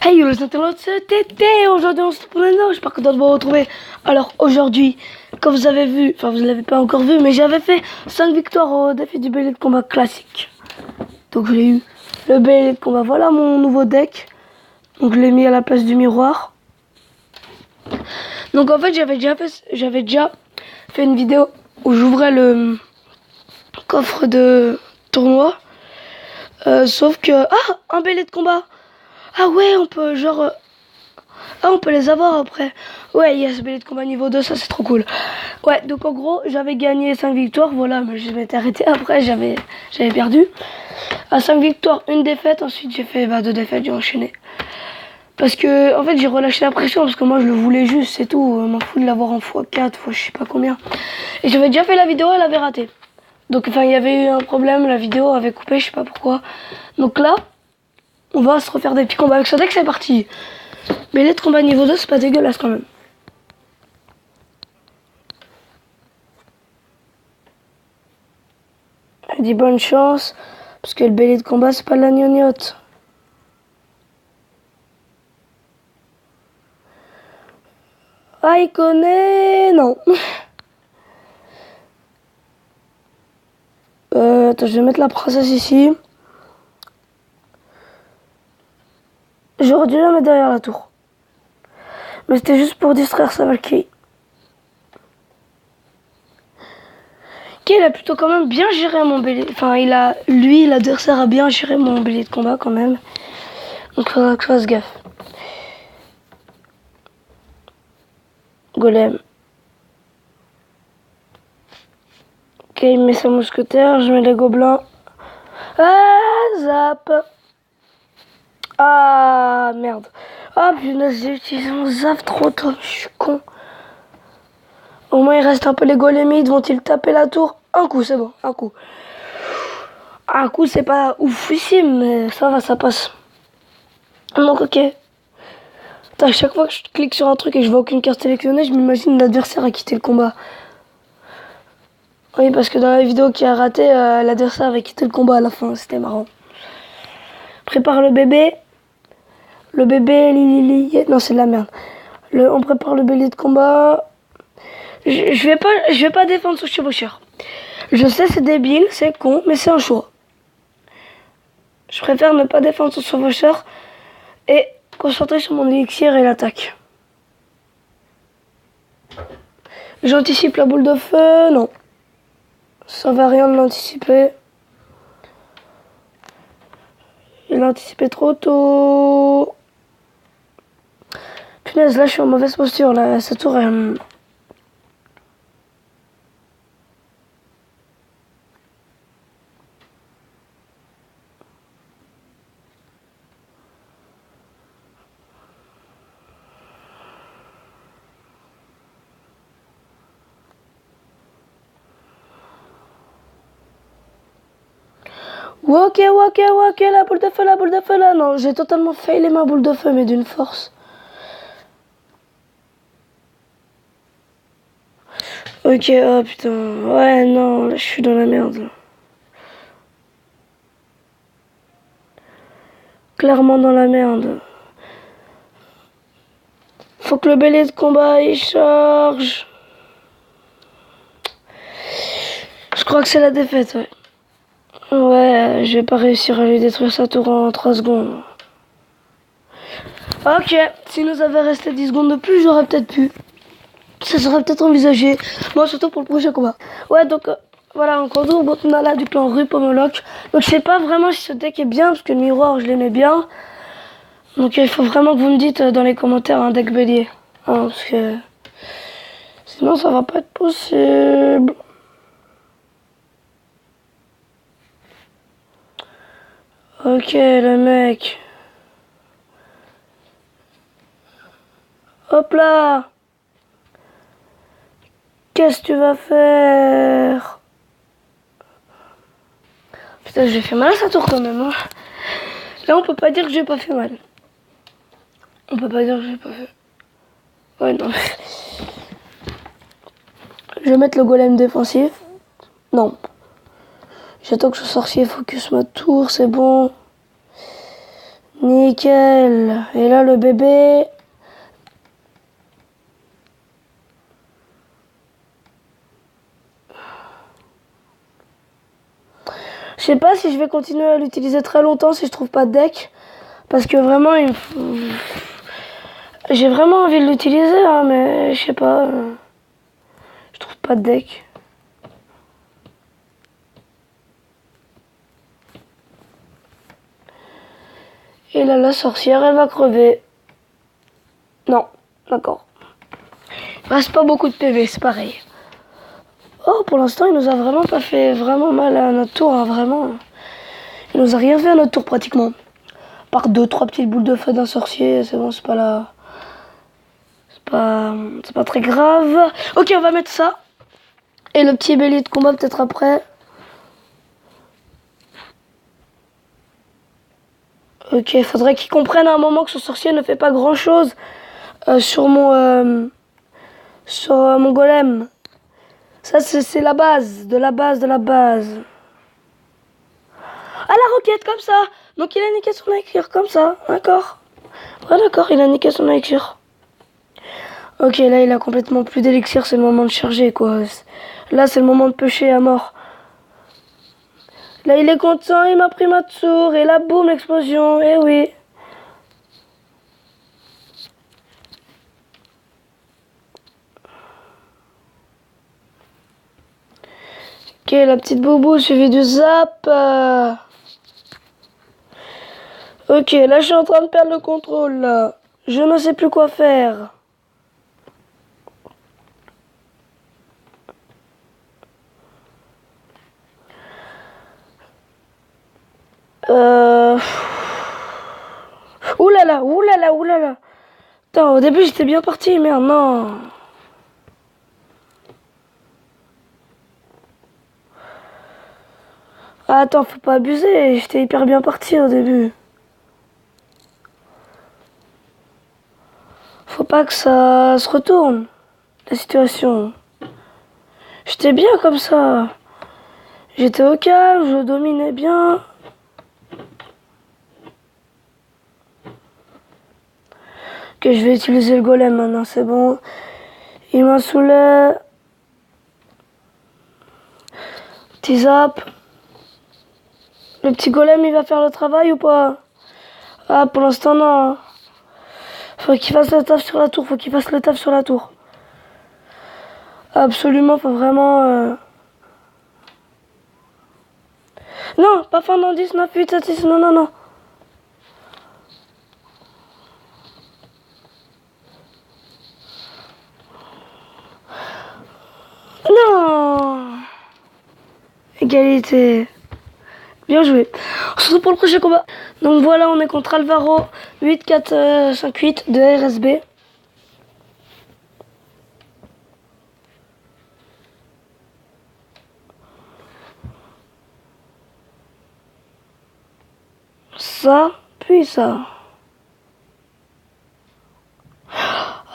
Hey les internautes, c'est Tété. Aujourd'hui on se retrouve maintenant, j'espère que vous vous retrouver. Alors aujourd'hui, comme vous avez vu, enfin vous ne l'avez pas encore vu, mais j'avais fait 5 victoires au défi du bélier de combat classique. Donc j'ai eu le bélier de combat, voilà mon nouveau deck. Donc je l'ai mis à la place du miroir. Donc en fait j'avais déjà fait une vidéo où j'ouvrais le coffre de tournoi. Sauf que... Ah, un bélier de combat. Ah ouais, on peut genre... Ah, on peut les avoir après. Ouais, il y a ce bélier de combat niveau 2, ça c'est trop cool. Ouais, donc en gros, j'avais gagné 5 victoires, voilà, mais je m'étais arrêté après, j'avais perdu. À 5 victoires, une défaite, ensuite j'ai fait 2 défaites, j'ai enchaîné. Parce que, en fait, j'ai relâché la pression, parce que moi je le voulais juste, c'est tout. M'en fous de l'avoir en x4, fois je sais pas combien. Et j'avais déjà fait la vidéo, elle avait raté. Donc, enfin, il y avait eu un problème, la vidéo avait coupé, je sais pas pourquoi. Donc là, on va se refaire des petits combats avec ce deck, c'est parti. Mais les combats niveau 2, c'est pas dégueulasse quand même. Elle dit bonne chance, parce que le bélier de combat, c'est pas de la gnognotte. Ah, il connaît... Non. Attends, je vais mettre la princesse ici. J'aurais dû la mettre derrière la tour. Mais c'était juste pour distraire sa Valkyrie. Ok, il a plutôt quand même bien géré mon bélier. Enfin, lui, l'adversaire a bien géré mon bélier de combat quand même. Donc, il faudra que je fasse gaffe. Golem. Ok, il met sa mousquetaire, je mets les gobelins. Ah, zap. Ah, merde. Ah, punaise, j'ai utilisé mon zap trop tôt, je suis con. Au moins, il reste un peu les golémites, vont-ils taper la tour? Un coup, c'est bon, un coup. Un coup, c'est pas oufissime, mais ça va, ça passe. Donc, ok. Attends, à chaque fois que je clique sur un truc et que je vois aucune carte sélectionnée, je m'imagine l'adversaire a quitté le combat. Oui, parce que dans la vidéo qui a raté, l'adversaire avait quitté le combat à la fin, c'était marrant. Prépare le bébé. Le bébé, Lili... Non, c'est de la merde. On prépare le bélier de combat. Je vais pas défendre ce chevaucheur. Je sais, c'est débile, c'est con, mais c'est un choix. Je préfère ne pas défendre son chevaucheur et concentrer sur mon élixir et l'attaque. J'anticipe la boule de feu, non. Ça va rien de l'anticiper. Il a anticipé trop tôt. Punaise, là je suis en mauvaise posture, là, sa tour est... Ok, la boule de feu là, non, j'ai totalement failé ma boule de feu, mais d'une force. Ok, oh putain, ouais, non, là je suis dans la merde. Clairement dans la merde. Faut que le bélier de combat il charge. Je crois que c'est la défaite, ouais. Ouais, je vais pas réussir à lui détruire sa tour en 3 secondes. Ok, s'il nous avait resté 10 secondes de plus, j'aurais peut-être pu. Ça serait peut-être envisagé. Moi, surtout pour le prochain combat. Ouais, donc voilà, on retrouve Botnala du clan Rupomoloch. Donc je sais pas vraiment si ce deck est bien, parce que le miroir, je l'aimais bien. Donc il faut vraiment que vous me dites dans les commentaires un deck bélier. Hein, parce que sinon ça va pas être possible. Ok, le mec. Hop là. Qu'est-ce que tu vas faire? Putain, j'ai fait mal à sa tour quand même. Hein. Là, on peut pas dire que j'ai pas fait mal. On peut pas dire que j'ai pas fait. Ouais, non. Je vais mettre le golem défensif. Non. J'attends que ce sorcier focus ma tour, c'est bon. Nickel. Et là, le bébé... Je sais pas si je vais continuer à l'utiliser très longtemps si je trouve pas de deck. Parce que vraiment, j'ai vraiment envie de l'utiliser, hein, mais je sais pas. Je trouve pas de deck. Et là, la sorcière, elle va crever. Non, d'accord. Il reste pas beaucoup de PV, c'est pareil. Oh, pour l'instant, il nous a vraiment pas fait vraiment mal à notre tour, hein, vraiment. Il nous a rien fait à notre tour, pratiquement. Par 2-3 petites boules de feu d'un sorcier, c'est bon, c'est pas là. C'est pas très grave. Ok, on va mettre ça. Et le petit bélier de combat peut-être après. Ok, il faudrait qu'il comprenne à un moment que ce sorcier ne fait pas grand chose sur mon golem. Ça, c'est la base, de la base, de la base. Ah, la roquette, comme ça. Donc il a niqué son élixir, comme ça. D'accord. Ouais, d'accord, il a niqué son élixir. Ok, là, il a complètement plus d'élixir, c'est le moment de charger, quoi. Là, c'est le moment de pêcher à mort. Là, il est content, il m'a pris ma tour, et là, boum, l'explosion, eh oui. Ok, la petite boubou suivie du zap. Ok, là, je suis en train de perdre le contrôle, là. Je ne sais plus quoi faire. Euh... Ouh là là, ouh là là, ouh là là. Putain, au début j'étais bien parti, merde, non. Ah, attends, faut pas abuser, j'étais hyper bien parti au début. Faut pas que ça se retourne, la situation. J'étais bien comme ça. J'étais au calme, je dominais bien. Ok, je vais utiliser le golem maintenant, c'est bon. Il m'a saoulé. Petit zap. Le petit golem, il va faire le travail ou pas? Ah, pour l'instant, non. Faut qu'il fasse le taf sur la tour, faut qu'il fasse le taf sur la tour. Absolument, faut vraiment... Non, pas fin dans 10, 9, 8, 7, 6, non, non, non. Non. Égalité. Bien joué. On se retrouve pour le prochain combat. Donc voilà, on est contre Alvaro 8458 de RSB. Ça, puis ça.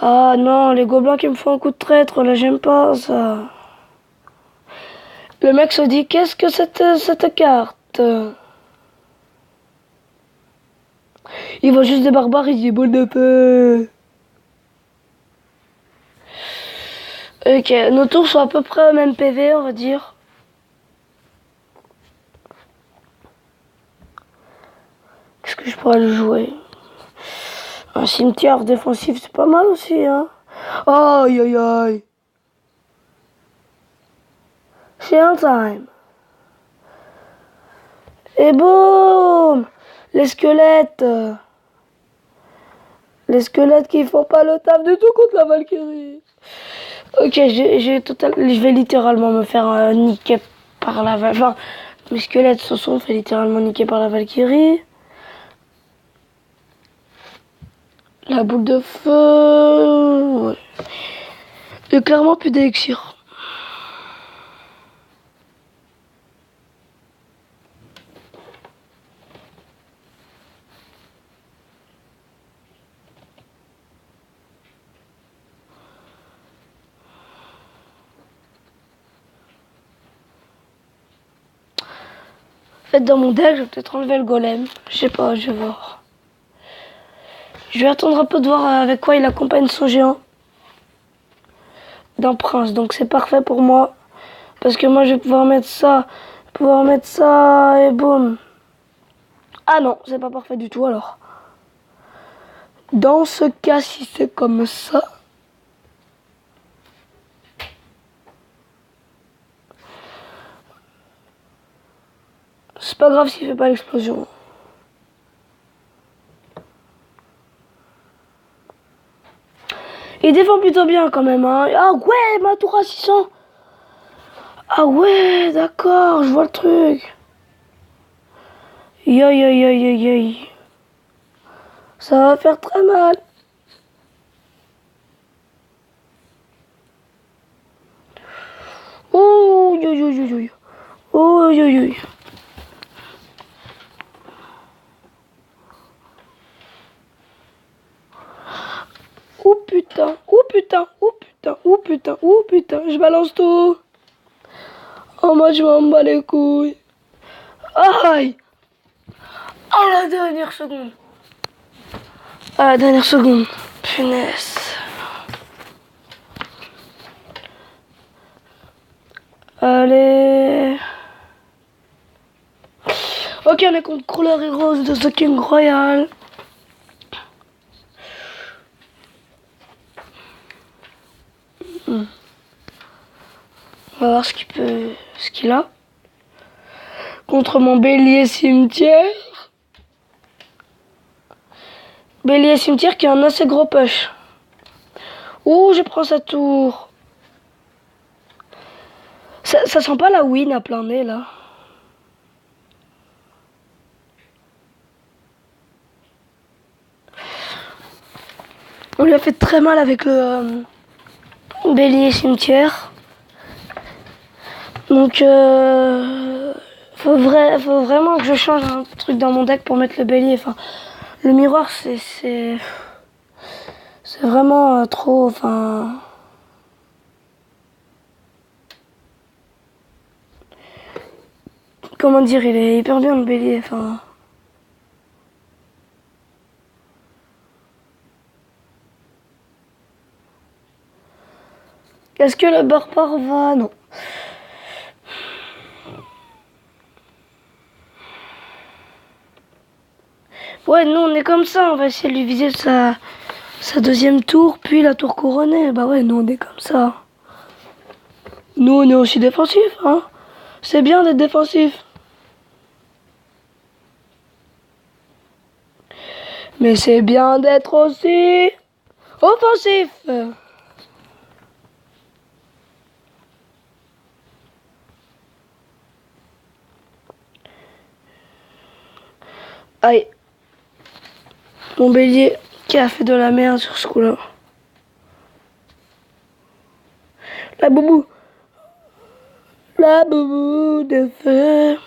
Ah non, les gobelins qui me font un coup de traître, là j'aime pas ça. Le mec se dit, qu'est-ce que cette carte? Il voit juste des barbares, il dit, boule de feu. Ok, nos tours sont à peu près au même PV, on va dire. Qu'est-ce que je pourrais le jouer? Un cimetière défensif, c'est pas mal aussi, hein. Aïe, aïe, aïe. Shell time. Et boum. Les squelettes. Les squelettes qui font pas le taf du tout contre la Valkyrie. Ok, je vais littéralement me faire niquer par la Valkyrie. Enfin, mes squelettes se sont fait littéralement niquer par la Valkyrie. La boule de feu. Ouais. J'ai clairement plus d'élixir. En fait, dans mon deck, je vais peut-être enlever le golem. Je sais pas, je vais voir. Je vais attendre un peu de voir avec quoi il accompagne son géant. D'un prince, donc c'est parfait pour moi. Parce que moi je vais pouvoir mettre ça. Et boum. Ah non, c'est pas parfait du tout alors. Dans ce cas, si c'est comme ça. C'est pas grave s'il fait pas l'explosion. Il défend plutôt bien quand même, hein. Ah ouais, ma tour à 600. Ah ouais, d'accord, je vois le truc. Yo yo yo yo yo. Ça va faire très mal. Oh yo yo yo yo. Oh yo yo. Oh putain, oh putain, oh putain, oh putain, oh putain, je balance tout. Oh moi je m'en bats les couilles. Aïe. À la dernière seconde. À la dernière seconde. Punaise. Allez. Ok, on est contre Crawler et Rose de The King Royal. On va voir ce qu'il a. Contre mon bélier cimetière. Bélier cimetière qui a un assez gros push. Ouh, je prends sa tour. Ça sent pas la win à plein nez là. On lui a fait très mal avec le bélier cimetière. Donc faut vraiment que je change un truc dans mon deck pour mettre le bélier. Enfin, le miroir c'est vraiment trop. Enfin, comment dire, il est hyper bien le bélier. Enfin. Est-ce que le barbare va? Non. Ouais, nous on est comme ça, on va essayer de lui viser sa deuxième tour, puis la tour couronnée. Bah ouais, nous on est comme ça. Nous on est aussi défensif, hein. C'est bien d'être défensif. Mais c'est bien d'être aussi offensif. Aïe. Mon bélier qui a fait de la merde sur ce coup-là. La boubou. La boubou de feu.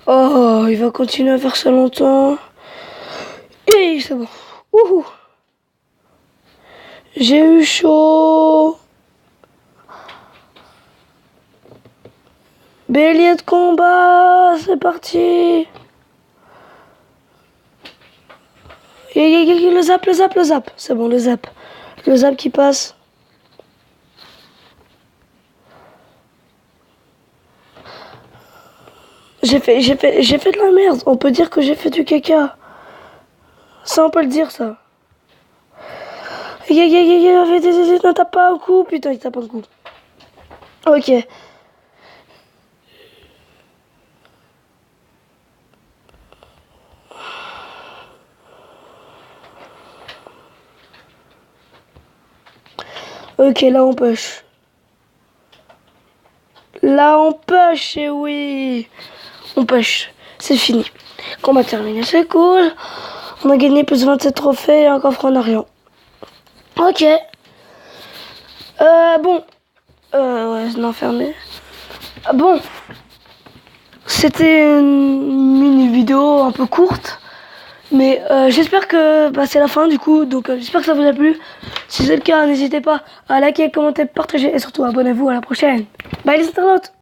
Oh, il va continuer à faire ça longtemps. Et c'est bon. Ouhou. J'ai eu chaud. Bélier de combat, c'est parti. Le zap, le zap, le zap. C'est bon, le zap. Le zap qui passe. J'ai fait de la merde. On peut dire que j'ai fait du caca. Ça, on peut le dire, ça. Ne tape pas un coup. Putain, il tape un coup. Ok. Ok, là on push. Là on push, et oui. On push. C'est fini. Combat terminé, c'est cool. On a gagné plus de 27 trophées et un coffre en argent. Ok. Bon. Ouais, c'est enfermé. Bon. C'était une mini vidéo un peu courte. Mais j'espère que c'est la fin du coup. Donc j'espère que ça vous a plu. Si c'est le cas, n'hésitez pas à liker, commenter, partager et surtout abonnez-vous. À la prochaine. Bye les internautes.